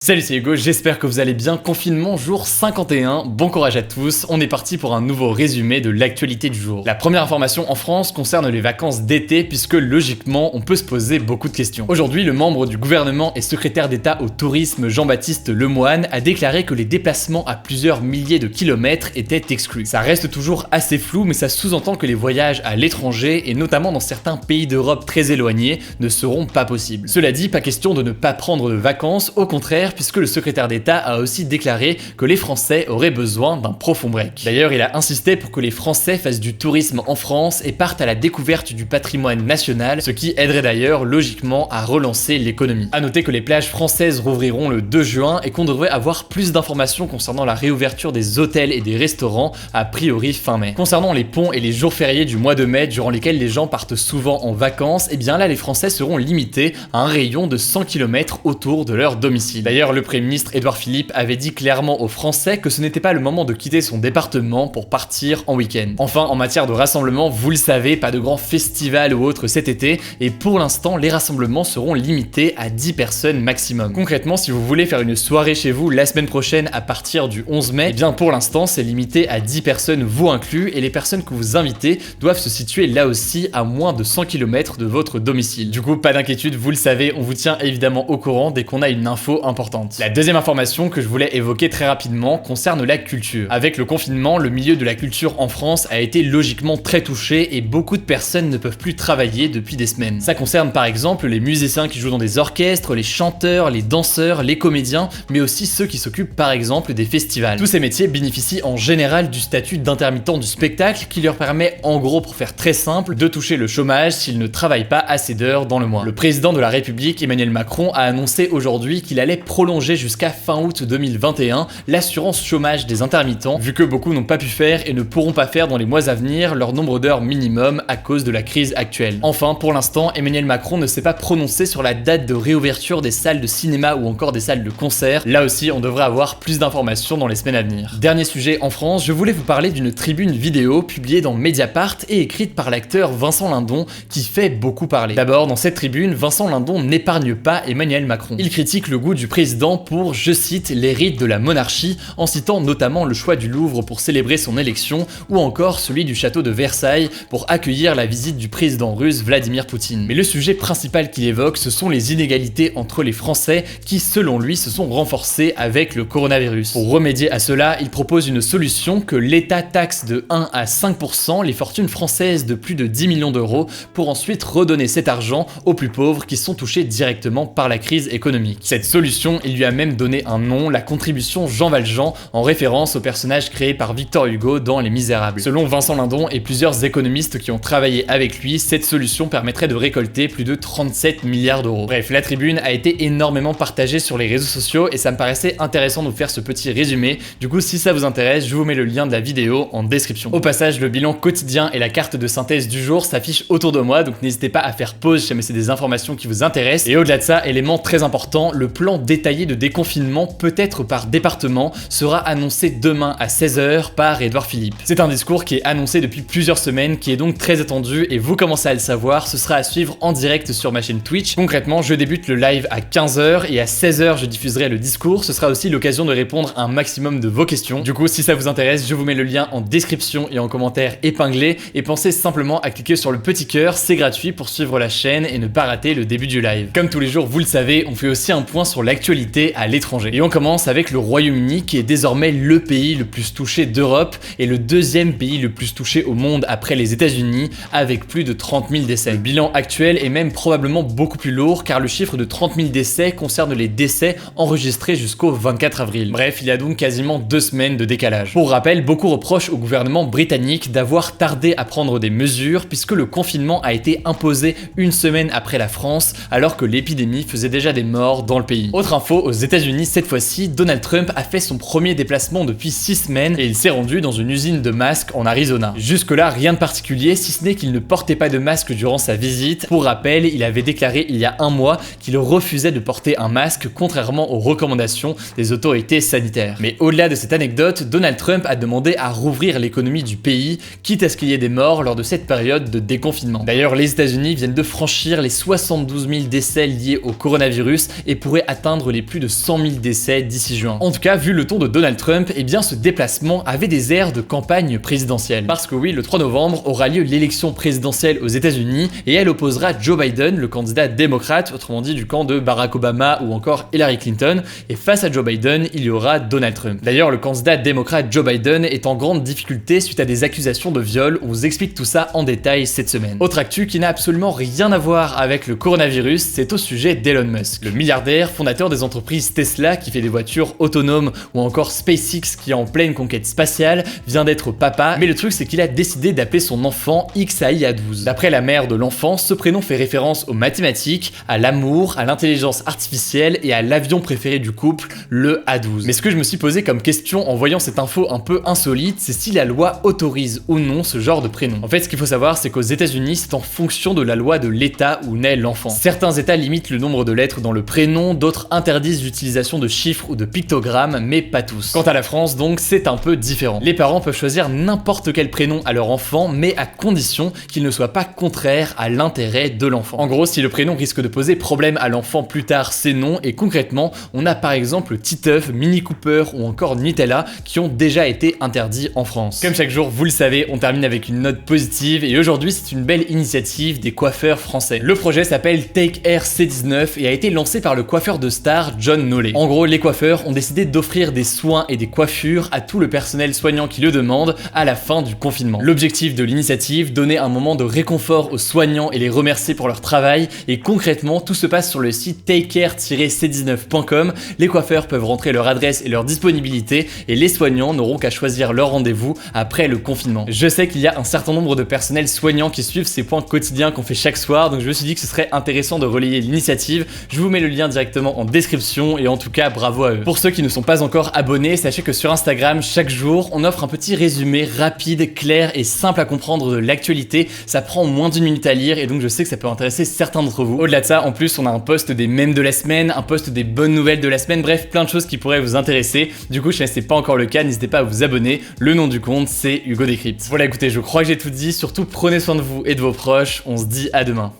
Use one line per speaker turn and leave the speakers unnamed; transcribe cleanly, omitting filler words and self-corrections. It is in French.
Salut, c'est Hugo, j'espère que vous allez bien. Confinement jour 51, bon courage à tous. On est parti pour un nouveau résumé de l'actualité du jour. La première information en France concerne les vacances d'été puisque logiquement on peut se poser beaucoup de questions. Aujourd'hui, le membre du gouvernement et secrétaire d'État au tourisme Jean-Baptiste Lemoyne a déclaré que les déplacements à plusieurs milliers de kilomètres étaient exclus. Ça reste toujours assez flou, mais ça sous-entend que les voyages à l'étranger et notamment dans certains pays d'Europe très éloignés ne seront pas possibles. Cela dit, pas question de ne pas prendre de vacances, au contraire, puisque le secrétaire d'État a aussi déclaré que les Français auraient besoin d'un profond break. D'ailleurs, il a insisté pour que les Français fassent du tourisme en France et partent à la découverte du patrimoine national, ce qui aiderait d'ailleurs logiquement à relancer l'économie. A noter que les plages françaises rouvriront le 2 juin et qu'on devrait avoir plus d'informations concernant la réouverture des hôtels et des restaurants a priori fin mai. Concernant les ponts et les jours fériés du mois de mai durant lesquels les gens partent souvent en vacances, et bien là les Français seront limités à un rayon de 100 km autour de leur domicile. D'ailleurs, le Premier ministre Édouard Philippe avait dit clairement aux Français que ce n'était pas le moment de quitter son département pour partir en week-end. Enfin, en matière de rassemblement, vous le savez, pas de grands festivals ou autres cet été, et pour l'instant, les rassemblements seront limités à 10 personnes maximum. Concrètement, si vous voulez faire une soirée chez vous la semaine prochaine à partir du 11 mai, eh bien pour l'instant, c'est limité à 10 personnes, vous inclus, et les personnes que vous invitez doivent se situer là aussi à moins de 100 km de votre domicile. Du coup, pas d'inquiétude, vous le savez, on vous tient évidemment au courant dès qu'on a une info importante. La deuxième information que je voulais évoquer très rapidement concerne la culture. Avec le confinement, le milieu de la culture en France a été logiquement très touché et beaucoup de personnes ne peuvent plus travailler depuis des semaines. Ça concerne par exemple les musiciens qui jouent dans des orchestres, les chanteurs, les danseurs, les comédiens, mais aussi ceux qui s'occupent par exemple des festivals. Tous ces métiers bénéficient en général du statut d'intermittent du spectacle qui leur permet en gros, pour faire très simple, de toucher le chômage s'ils ne travaillent pas assez d'heures dans le mois. Le président de la République, Emmanuel Macron, a annoncé aujourd'hui qu'il allait prolonger jusqu'à fin août 2021 l'assurance chômage des intermittents, vu que beaucoup n'ont pas pu faire et ne pourront pas faire dans les mois à venir leur nombre d'heures minimum à cause de la crise actuelle. Enfin, pour l'instant, Emmanuel Macron ne s'est pas prononcé sur la date de réouverture des salles de cinéma ou encore des salles de concert. Là aussi, on devrait avoir plus d'informations dans les semaines à venir. Dernier sujet en France, je voulais vous parler d'une tribune vidéo publiée dans Mediapart et écrite par l'acteur Vincent Lindon qui fait beaucoup parler. D'abord, dans cette tribune, Vincent Lindon n'épargne pas Emmanuel Macron. Il critique le goût du président pour, je cite, les rites de la monarchie, en citant notamment le choix du Louvre pour célébrer son élection ou encore celui du château de Versailles pour accueillir la visite du président russe Vladimir Poutine. Mais le sujet principal qu'il évoque, ce sont les inégalités entre les Français qui, selon lui, se sont renforcées avec le coronavirus. Pour remédier à cela, il propose une solution que l'État taxe de 1 à 5% les fortunes françaises de plus de 10 millions d'euros pour ensuite redonner cet argent aux plus pauvres qui sont touchés directement par la crise économique. Cette solution, il lui a même donné un nom, la contribution Jean Valjean, en référence au personnage créé par Victor Hugo dans Les Misérables. Selon Vincent Lindon et plusieurs économistes qui ont travaillé avec lui, cette solution permettrait de récolter plus de 37 milliards d'euros. Bref, la tribune a été énormément partagée sur les réseaux sociaux et ça me paraissait intéressant de vous faire ce petit résumé. Du coup, si ça vous intéresse, je vous mets le lien de la vidéo en description. Au passage, le bilan quotidien et la carte de synthèse du jour s'affichent autour de moi, donc n'hésitez pas à faire pause si jamais c'est des informations qui vous intéressent. Et au-delà de ça, élément très important, le plan détaillé de déconfinement, peut-être par département, sera annoncé demain à 16h par Édouard Philippe. C'est un discours qui est annoncé depuis plusieurs semaines, qui est donc très attendu et vous commencez à le savoir, ce sera à suivre en direct sur ma chaîne Twitch. Concrètement, je débute le live à 15h et à 16h je diffuserai le discours, ce sera aussi l'occasion de répondre à un maximum de vos questions. Du coup, si ça vous intéresse, je vous mets le lien en description et en commentaire épinglé et pensez simplement à cliquer sur le petit cœur, c'est gratuit pour suivre la chaîne et ne pas rater le début du live. Comme tous les jours, vous le savez, on fait aussi un point sur l'actualité à l'étranger. Et on commence avec le Royaume-Uni qui est désormais le pays le plus touché d'Europe et le deuxième pays le plus touché au monde après les États-Unis avec plus de 30 000 décès. Le bilan actuel est même probablement beaucoup plus lourd car le chiffre de 30 000 décès concerne les décès enregistrés jusqu'au 24 avril. Bref, il y a donc quasiment 2 semaines de décalage. Pour rappel, beaucoup reprochent au gouvernement britannique d'avoir tardé à prendre des mesures puisque le confinement a été imposé une semaine après la France alors que l'épidémie faisait déjà des morts dans le pays. Autre info, aux États-Unis cette fois-ci, Donald Trump a fait son premier déplacement depuis 6 semaines et il s'est rendu dans une usine de masques en Arizona. Jusque-là, rien de particulier si ce n'est qu'il ne portait pas de masque durant sa visite. Pour rappel, il avait déclaré il y a un mois qu'il refusait de porter un masque contrairement aux recommandations des autorités sanitaires. Mais au-delà de cette anecdote, Donald Trump a demandé à rouvrir l'économie du pays, quitte à ce qu'il y ait des morts lors de cette période de déconfinement. D'ailleurs, les États-Unis viennent de franchir les 72 000 décès liés au coronavirus et pourraient atteindre atteindre les plus de 100 000 décès d'ici juin. En tout cas, vu le ton de Donald Trump, eh bien ce déplacement avait des airs de campagne présidentielle. Parce que oui, le 3 novembre aura lieu l'élection présidentielle aux États-Unis et elle opposera Joe Biden, le candidat démocrate, autrement dit du camp de Barack Obama ou encore Hillary Clinton, et face à Joe Biden, il y aura Donald Trump. D'ailleurs, le candidat démocrate Joe Biden est en grande difficulté suite à des accusations de viol. On vous explique tout ça en détail cette semaine. Autre actu qui n'a absolument rien à voir avec le coronavirus, c'est au sujet d'Elon Musk. Le milliardaire, fondateur des entreprises Tesla qui fait des voitures autonomes ou encore SpaceX qui est en pleine conquête spatiale, vient d'être papa, mais le truc c'est qu'il a décidé d'appeler son enfant XAI-A12. D'après la mère de l'enfant, ce prénom fait référence aux mathématiques, à l'amour, à l'intelligence artificielle et à l'avion préféré du couple, le A12. Mais ce que je me suis posé comme question en voyant cette info un peu insolite, c'est si la loi autorise ou non ce genre de prénom. En fait, ce qu'il faut savoir, c'est qu'aux États-Unis, c'est en fonction de la loi de l'État où naît l'enfant. Certains États limitent le nombre de lettres dans le prénom, d'autres interdisent l'utilisation de chiffres ou de pictogrammes, mais pas tous. Quant à la France, donc, c'est un peu différent. Les parents peuvent choisir n'importe quel prénom à leur enfant, mais à condition qu'il ne soit pas contraire à l'intérêt de l'enfant. En gros, si le prénom risque de poser problème à l'enfant plus tard, c'est non, et concrètement, on a par exemple Titeuf, Mini Cooper ou encore Nutella qui ont déjà été interdits en France. Comme chaque jour, vous le savez, on termine avec une note positive, et aujourd'hui, c'est une belle initiative des coiffeurs français. Le projet s'appelle Take Air C19 et a été lancé par le coiffeur de star John Nollet. En gros, les coiffeurs ont décidé d'offrir des soins et des coiffures à tout le personnel soignant qui le demande à la fin du confinement. L'objectif de l'initiative, donner un moment de réconfort aux soignants et les remercier pour leur travail, et concrètement, tout se passe sur le site takecare-c19.com. Les coiffeurs peuvent rentrer leur adresse et leur disponibilité, et les soignants n'auront qu'à choisir leur rendez-vous après le confinement. Je sais qu'il y a un certain nombre de personnels soignants qui suivent ces points quotidiens qu'on fait chaque soir, donc je me suis dit que ce serait intéressant de relayer l'initiative. Je vous mets le lien directement en description, et en tout cas, bravo à eux. Pour ceux qui ne sont pas encore abonnés, sachez que sur Instagram, chaque jour, on offre un petit résumé rapide, clair et simple à comprendre de l'actualité. Ça prend moins d'1 minute à lire, et donc je sais que ça peut intéresser certains d'entre vous. Au-delà de ça, en plus, on a un post des mèmes de la semaine, un post des bonnes nouvelles de la semaine, bref, plein de choses qui pourraient vous intéresser. Du coup, si ce n'est pas encore le cas, n'hésitez pas à vous abonner. Le nom du compte, c'est Hugo Décrypte. Voilà, écoutez, je crois que j'ai tout dit. Surtout, prenez soin de vous et de vos proches. On se dit à demain.